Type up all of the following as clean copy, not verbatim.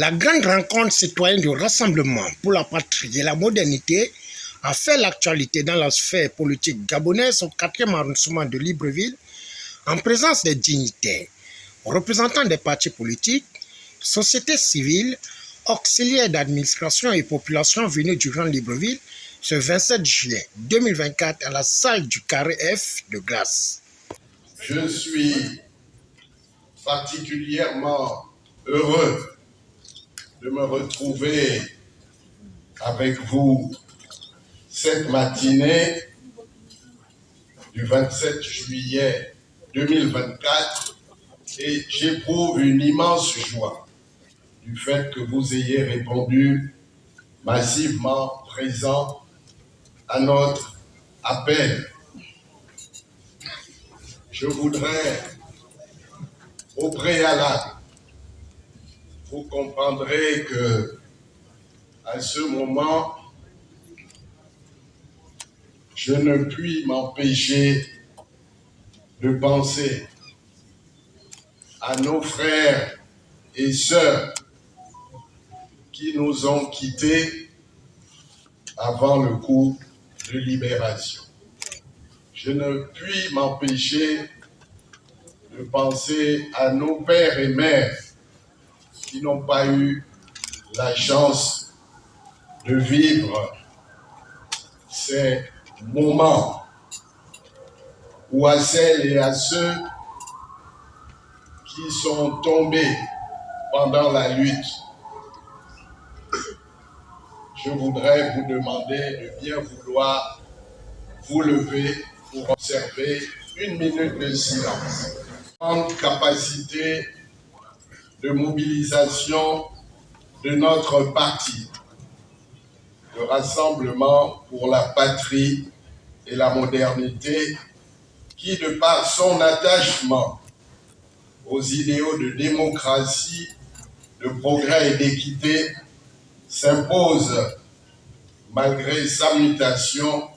La grande rencontre citoyenne du Rassemblement pour la patrie et la modernité a fait l'actualité dans la sphère politique gabonaise au 4e arrondissement de Libreville en présence des dignitaires, représentants des partis politiques, sociétés civiles, auxiliaires d'administration et populations venues du Grand Libreville ce 27 juillet 2024 à la salle du Carré F de Glace. Je suis particulièrement heureux de me retrouver avec vous cette matinée du 27 juillet 2024 et j'éprouve une immense joie du fait que vous ayez répondu massivement présent à notre appel. Je voudrais, au préalable, vous comprendrez que à ce moment, je ne puis m'empêcher de penser à nos frères et sœurs qui nous ont quittés avant le coup de libération. Je ne puis m'empêcher de penser à nos pères et mères qui n'ont pas eu la chance de vivre ces moments, ou à celles et à ceux qui sont tombés pendant la lutte. Je voudrais vous demander de bien vouloir vous lever pour observer une minute de silence. Grande capacité de mobilisation de notre parti, le Rassemblement pour la patrie et la modernité, qui, de par son attachement aux idéaux de démocratie, de progrès et d'équité, s'impose, malgré sa mutation,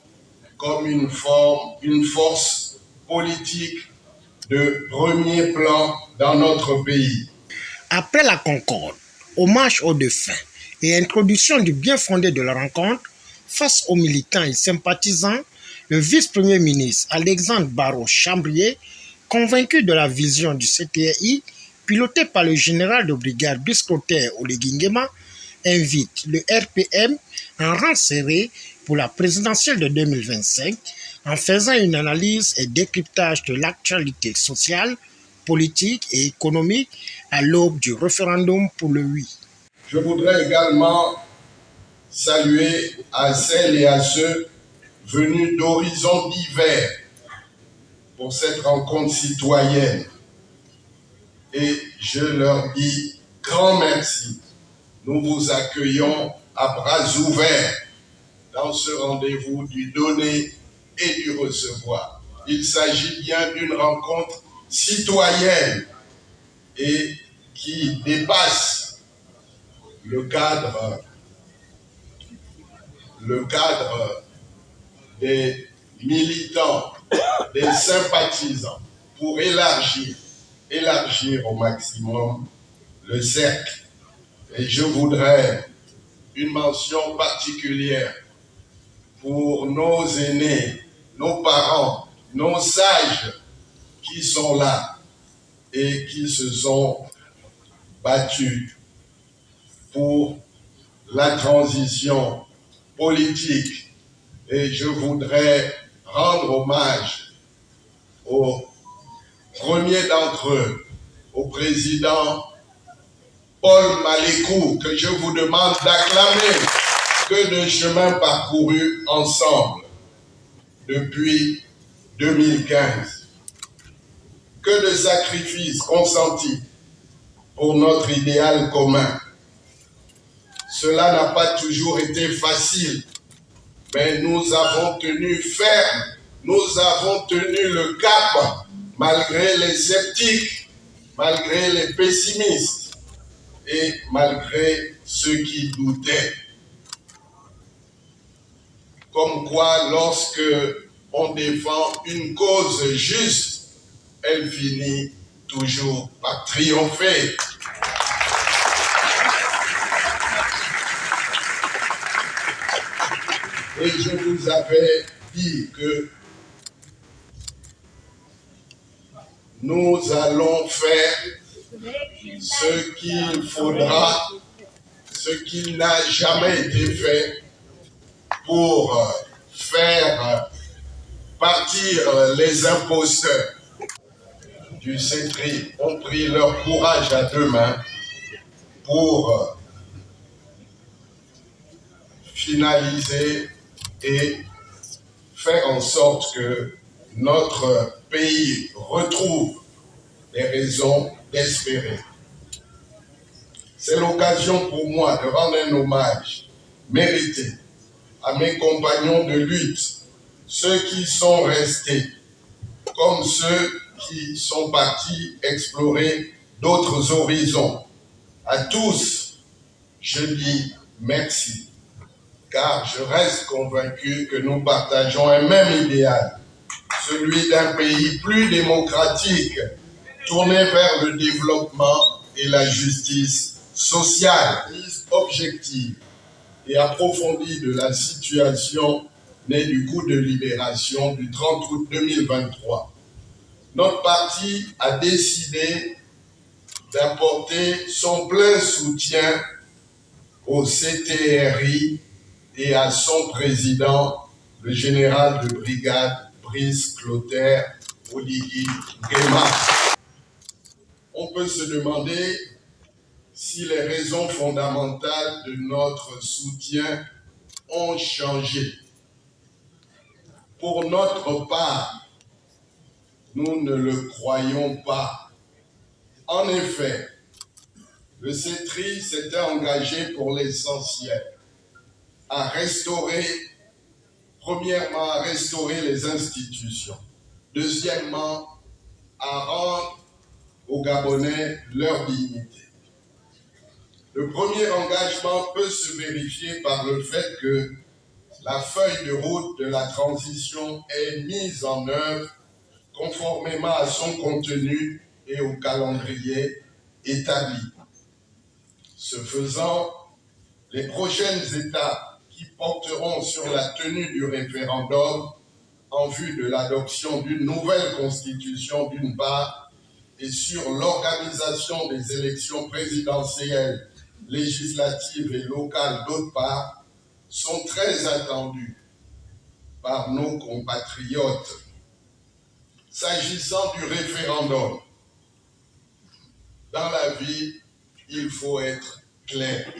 comme une force politique de premier plan dans notre pays. Après la concorde, hommage aux défunts et introduction du bien fondé de la rencontre, face aux militants et sympathisants, le vice-premier ministre Alexandre Barrot-Chambrier, convaincu de la vision du CTRI, piloté par le général de brigade Biscotter Olegingema, invite le RPM en rang serré pour la présidentielle de 2025 en faisant une analyse et décryptage de l'actualité sociale, politique et économique à l'aube du référendum pour le oui. Je voudrais également saluer à celles et à ceux venus d'horizons divers pour cette rencontre citoyenne. Et je leur dis grand merci. Nous vous accueillons à bras ouverts dans ce rendez-vous du donner et du recevoir. Il s'agit bien d'une rencontre citoyenne et qui dépasse le cadre des militants, des sympathisants, pour élargir au maximum le cercle. Et je voudrais une mention particulière pour nos aînés, nos parents, nos sages qui sont là et qui se sont battus pour la transition politique. Et je voudrais rendre hommage au premier d'entre eux, au président Paul Malékou, que je vous demande d'acclamer. Que de chemin parcouru ensemble depuis 2015. Que de sacrifices consentis pour notre idéal commun. Cela n'a pas toujours été facile, mais nous avons tenu ferme, nous avons tenu le cap, malgré les sceptiques, malgré les pessimistes et malgré ceux qui doutaient. Comme quoi, lorsque on défend une cause juste, elle finit toujours par triompher. Et je vous avais dit que nous allons faire ce qu'il faudra, ce qui n'a jamais été fait pour faire partir les imposteurs du CETRI. Ont pris leur courage à deux mains pour finaliser et faire en sorte que notre pays retrouve les raisons d'espérer. C'est l'occasion pour moi de rendre un hommage mérité à mes compagnons de lutte, ceux qui sont restés, comme ceux qui sont partis explorer d'autres horizons. À tous, je dis merci, car je reste convaincu que nous partageons un même idéal, celui d'un pays plus démocratique, tourné vers le développement et la justice sociale. Analyse objective et approfondie de la situation née du coup de libération du 30 août 2023. Notre parti a décidé d'apporter son plein soutien au CTRI et à son président, le général de brigade Brice Clotaire Oligui Nguema. On peut se demander si les raisons fondamentales de notre soutien ont changé. Pour notre part, nous ne le croyons pas. En effet, le CETRI s'était engagé pour l'essentiel à restaurer, premièrement, à restaurer les institutions. Deuxièmement, à rendre aux Gabonais leur dignité. Le premier engagement peut se vérifier par le fait que la feuille de route de la transition est mise en œuvre conformément à son contenu et au calendrier établi. Ce faisant, les prochaines étapes qui porteront sur la tenue du référendum en vue de l'adoption d'une nouvelle constitution d'une part et sur l'organisation des élections présidentielles, législatives et locales d'autre part, sont très attendues par nos compatriotes. S'agissant du référendum, dans la vie, il faut être clair.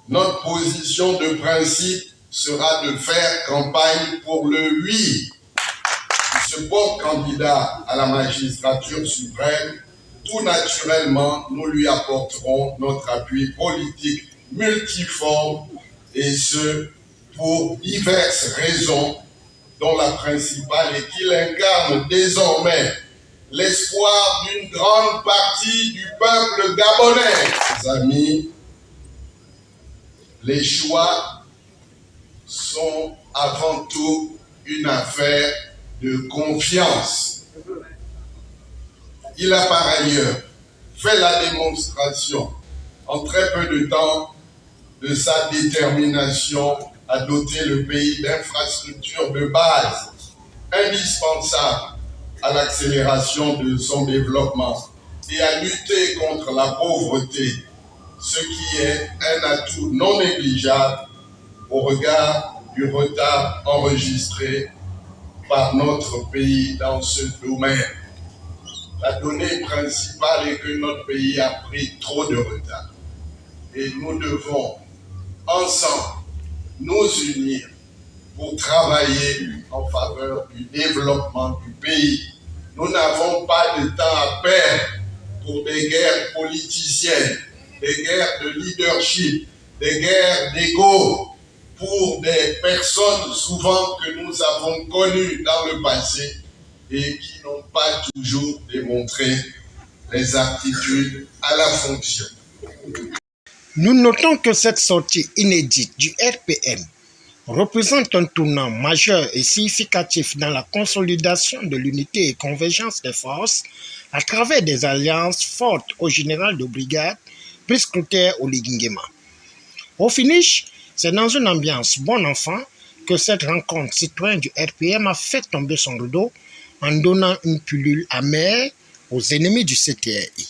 Notre position de principe sera de faire campagne pour le oui de ce bon candidat à la magistrature suprême. Tout naturellement, nous lui apporterons notre appui politique multiforme et ce, pour diverses raisons, dont la principale est qu'il incarne désormais l'espoir d'une grande partie du peuple gabonais. Mes amis, les choix sont avant tout une affaire de confiance. Il a par ailleurs fait la démonstration en très peu de temps de sa détermination à doter le pays d'infrastructures de base indispensables à l'accélération de son développement et à lutter contre la pauvreté, ce qui est un atout non négligeable au regard du retard enregistré par notre pays dans ce domaine. La donnée principale est que notre pays a pris trop de retard et nous devons ensemble nous unir pour travailler en faveur du développement du pays. Nous n'avons pas de temps à perdre pour des guerres politiciennes, des guerres de leadership, des guerres d'ego, pour des personnes souvent que nous avons connues dans le passé et qui n'ont pas toujours démontré les aptitudes à la fonction. Nous notons que cette sortie inédite du RPM représente un tournant majeur et significatif dans la consolidation de l'unité et convergence des forces à travers des alliances fortes au général de brigade Brice Clotaire Oligui Nguema. Au finish, c'est dans une ambiance bon enfant que cette rencontre citoyenne du RPM a fait tomber son rideau en donnant une pilule amère aux ennemis du CTRI.